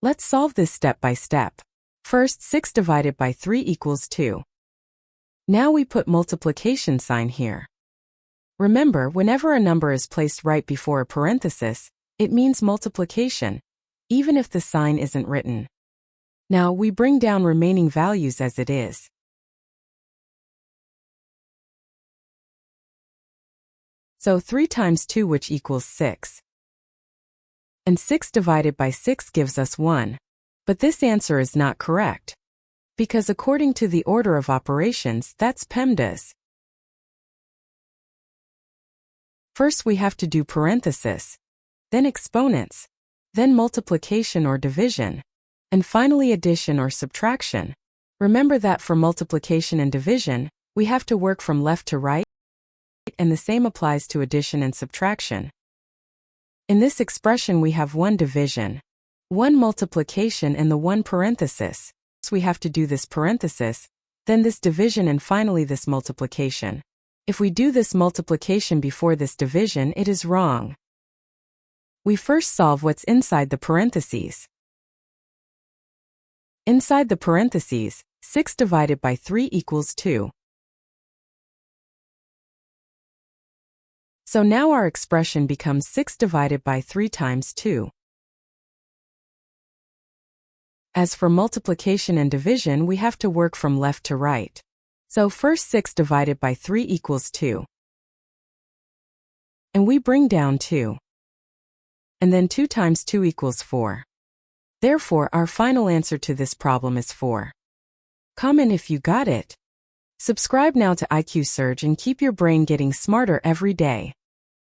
Let's solve this step by step. First, 6 divided by 3 equals 2. Now we put multiplication sign here. Remember, whenever a number is placed right before a parenthesis, it means multiplication, even if the sign isn't written. Now we bring down remaining values as it is. So 3 times 2, which equals 6. And 6 divided by 6 gives us 1. But this answer is not correct, because according to the order of operations, that's PEMDAS. First we have to do parenthesis, then exponents, then multiplication or division, and finally addition or subtraction. Remember that for multiplication and division, we have to work from left to right, and the same applies to addition and subtraction. In this expression we have 1 division, 1 multiplication and the 1 parenthesis. So we have to do this parenthesis, then this division and finally this multiplication. If we do this multiplication before this division, it is wrong. We first solve what's inside the parentheses. Inside the parentheses, 6 divided by 3 equals 2. So now our expression becomes 6 divided by 3 times 2. As for multiplication and division, we have to work from left to right. So first 6 divided by 3 equals 2. And we bring down 2. And then 2 times 2 equals 4. Therefore, our final answer to this problem is 4. Comment if you got it. Subscribe now to IQ Surge and keep your brain getting smarter every day.